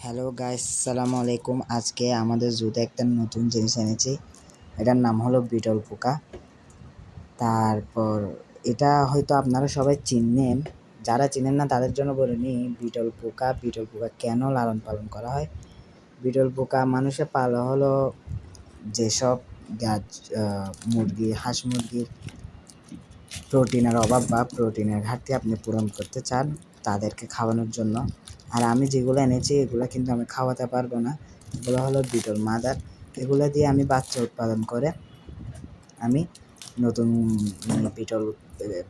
Hello guys, সালামু আলাইকুম। আজকে আমাদের জুতে একটা নতুন জিনিস এনেছি। এটার নাম হলো বিটল পোকা। তারপর এটা হয়তো আপনারা সবাই চিনেন, যারা চিনেন না তাদের জন্য বলে নিই বিটল পোকা কেন লালন পালন করা হয়। বিটল পোকা মানুষে পালা হলো যেসব মুরগি, হাঁস মুরগির প্রোটিনের অভাব বা প্রোটিনের ঘাটতি আপনি পূরণ করতে চান তাদেরকে খাওয়ানোর জন্য। আর আমি যেগুলো এনেছি এগুলো কিন্তু আমি খাওয়াতে পারবো না। এগুলো হলো বিটল মাদার। এগুলো দিয়ে আমি বাচ্চা উৎপাদন করে আমি নতুন বিটল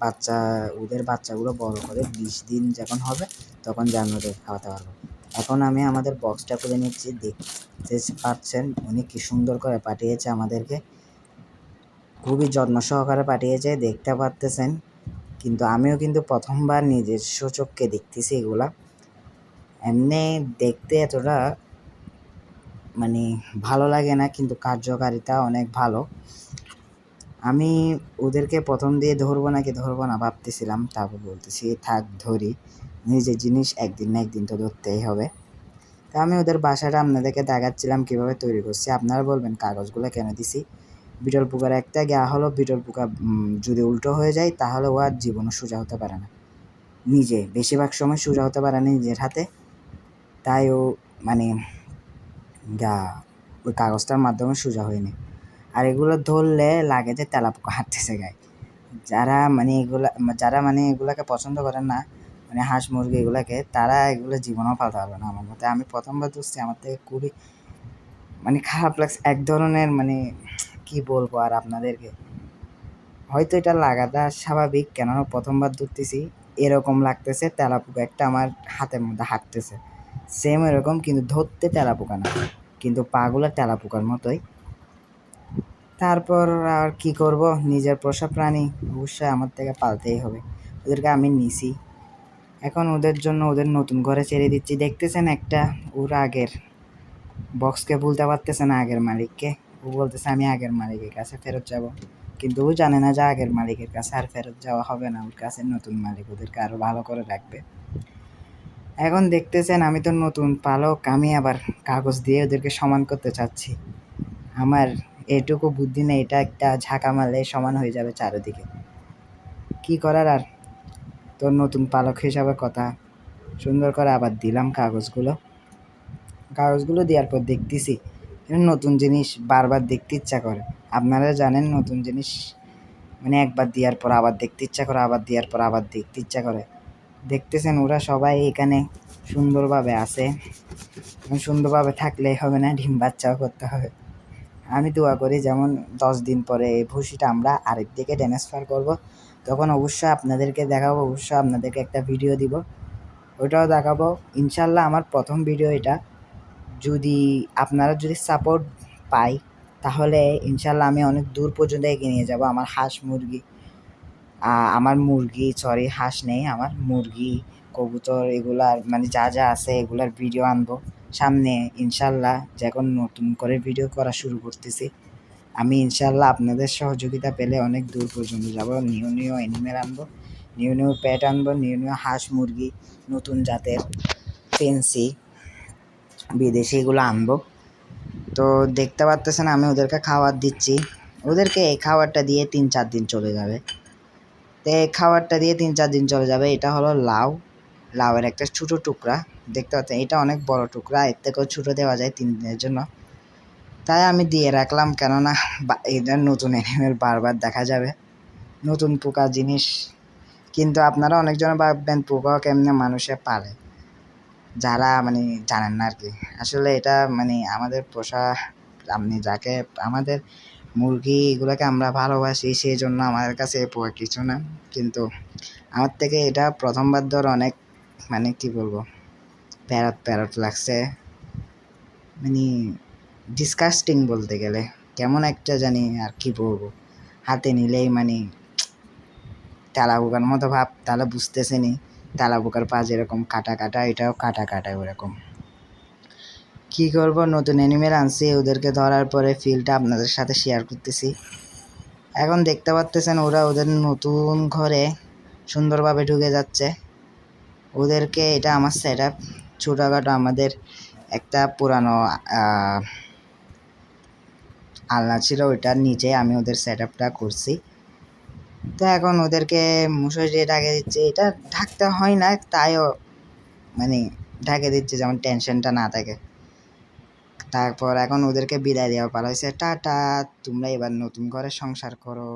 বাচ্চা, ওদের বাচ্চাগুলো বড় করে 20 দিন যখন হবে তখন জানোয়ারদের খাওয়াতে পারবো। এখন আমি আমাদের বক্সটা খুলে নিচ্ছি। দেখতে পাচ্ছেন উনি কি সুন্দর করে পাঠিয়েছে আমাদেরকে, খুবই যত্ন সহকারে পাঠিয়েছে, দেখতে পারতেছেন। কিন্তু আমিও কিন্তু প্রথমবার নিজস্ব চোখকে দেখতেছি এগুলা। এমনি দেখতে এতটা ভালো লাগে না, কিন্তু কার্যকারিতা অনেক ভালো। আমি ওদেরকে প্রথম দিয়ে ধরবো না ভাবতেছিলাম, তারপর বলতেছি থাক ধরি, নিজের জিনিস একদিন না একদিন তো ধরতেই হবে। তা আমি ওদের বাসাটা আপনাদেরকে দেখাচ্ছিলাম কীভাবে তৈরি করছি। আপনারা বলবেন কাগজগুলো কেন দিছি। বিটল পোকার একটা জ্ঞা হলো, বিটল পোকা যদি উল্টো হয়ে যায় তাহলে ও আর জীবনও সোজা হতে পারে না, বেশিরভাগ সময় সোজা হতে পারে না নিজের হাতে। তাই ও ওই কাগজটার মাধ্যমে সোজা হয়নি। আর এগুলো ধরলে লাগে যে তেলাপোকা হাঁটতেছে গায়ে। যারা এগুলাকে পছন্দ করেন না, হাঁস মুরগি এগুলাকে, তারা এগুলো জীবনেও পালতে পারবে না আমার মতে। আমি প্রথমবার ধরছি, আমার থেকে খুবই খারাপ লাগছে এক ধরনের। কি বলবো আর আপনাদেরকে, হয়তো এটা লাগাটা স্বাভাবিক, কেননা প্রথমবার ধরতেছি। এরকম লাগতেছে তেলাপোকা একটা আমার হাতের মধ্যে হাঁটতেছে, সেম এরকম, কিন্তু ধরতে তেলাপোকা না, কিন্তু পাগুলো তেলাপোকার মতোই। তারপর আর কি করব, নিজের পোষা প্রাণী অবশ্যই আমার থেকে পালতেই হবে। ওদেরকে আমি নিছি, এখন ওদের জন্য ওদের নতুন ঘরে ছেড়ে দিচ্ছি। দেখতেছেন একটা ওর আগের বক্সকে ভুলতে পারতেছে না, আগের মালিককে। ও বলতেছে আমি আগের মালিকের কাছে ফেরত যাব, কিন্তু ও জানে না যে আগের মালিকের কাছে আর ফেরত যাওয়া হবে না। ওর কাছে নতুন মালিক ওদেরকে আরও ভালো করে রাখবে। এখন দেখতেছেন আমি তো নতুন পালক, আমি আবার কাগজ দিয়ে ওদেরকে সমান করতে চাচ্ছি। আমার এটুকু বুদ্ধি নেই, এটা একটা ঝাঁকা মারলে সমান হয়ে যাবে চারিদিকে। কি করার আর, তো নতুন পালক হিসাবে কথা। সুন্দর করে আবার দিলাম কাগজগুলো দেওয়ার পর দেখতেছি নতুন জিনিস বারবার দেখতে ইচ্ছা করে। আপনারা জানেন নতুন জিনিস একবার দেওয়ার পর আবার দেখতে ইচ্ছা করে, আবার দেওয়ার পর আবার দেখতে ইচ্ছা করে। দেখতেছেন ওরা সবাই এখানে সুন্দরভাবে আছে। সুন্দরভাবে থাকলেই হবে না, ডিম বাচ্চাও করতে হবে। আমি দোয়া করি যেমন 10 দিন পরে এই ভুসিটা আমরা আরেক দিকে ট্রান্সফার করব, তখন অবশ্যই আপনাদেরকে দেখাবো, অবশ্যই আপনাদেরকে একটা ভিডিও দিব, ওটাও দেখাবো ইনশাল্লাহ। আমার প্রথম ভিডিও এটা। আপনারা যদি সাপোর্ট পাই তাহলে ইনশাল্লাহ আমি অনেক দূর পর্যন্ত এগিয়ে নিয়ে যাব। আমার হাঁস নেই, আমার মুরগি, কবুতর, এগুলার যা যা আছে এগুলার ভিডিও আনবো সামনে ইনশাল্লাহ। যখন নতুন করে ভিডিও করা শুরু করতেছি আমি, ইনশাল্লাহ আপনাদের সহযোগিতা পেলে অনেক দূর পর্যন্ত যাব। নিউ অ্যানিমেল আনবো, নিউ প্যাট আনবো, নিউ হাঁস মুরগি, নতুন জাতের ফেন্সি বিদেশি এগুলো আনবো। তো দেখতে পারতেছেন আমি ওদেরকে খাবার দিচ্ছি। ওদেরকে এই খাবারটা দিয়ে 3-4 দিন চলে যাবে। তো এই খাবারটা দিয়ে 3-4 দিন চলে যাবে। এটা হলো লাউয়ের একটা ছোটো টুকরা, দেখতে পাচ্ছেন এটা অনেক বড় টুকরা, এর থেকেও ছোটো দেওয়া যায় 3 দিনের জন্য। তাই আমি দিয়ে রাখলাম, কেননা এটা নতুন অ্যানিমেল, বারবার দেখা যাবে নতুন পোকা জিনিস। কিন্তু আপনারা অনেকজন ভাববেন পোকা কেমনে মানুষে পালে, যারা জানেন না আর কি। আসলে এটা আমাদের পোষা, যাকে আমাদের মুরগি এগুলোকে আমরা ভালোবাসি, সেই জন্য আমাদের কাছে পোকা কিছু না। কিন্তু আমার থেকে এটা প্রথমবার ধর অনেক কি বলবো, প্যারট লাগছে, ডিসকাস্টিং বলতে গেলে, কেমন একটা জানি আর কি বলবো। হাতে নিলেই তেলাপোকার মতো ভাব, তাহলে বুঝতেছেনি তেলাপোকার পা যেরকম কাটা কাটা, এটাও কাটা কাটা ওরকম। কী করব, নতুন অ্যানিমেল আনছি, ওদেরকে ধরার পরে ফিলটা আপনাদের সাথে শেয়ার করতেছি। এখন দেখতে পাচ্তেছেন ওরা ওদের নতুন ঘরে সুন্দরভাবে ঢুকে যাচ্ছে। ওদেরকে, এটা আমার সেট আপ, ছোটোখাটো আমাদের একটা পুরানো আলনা ছিল, ওইটার নিচে আমি ওদের সেট আপটা করছি। তো এখন ওদেরকে মশারি দিয়ে ঢাকে দিচ্ছে, এটা ঢাকতে হয় না, তাইও মানে ঢাকে দিচ্ছে যেমন টেনশনটা না থাকে। তারপর এখন ওদেরকে বিদায় দেওয়া পালা হয়েছে, টাটা, তোমরা এবার নতুন করে সংসার করো।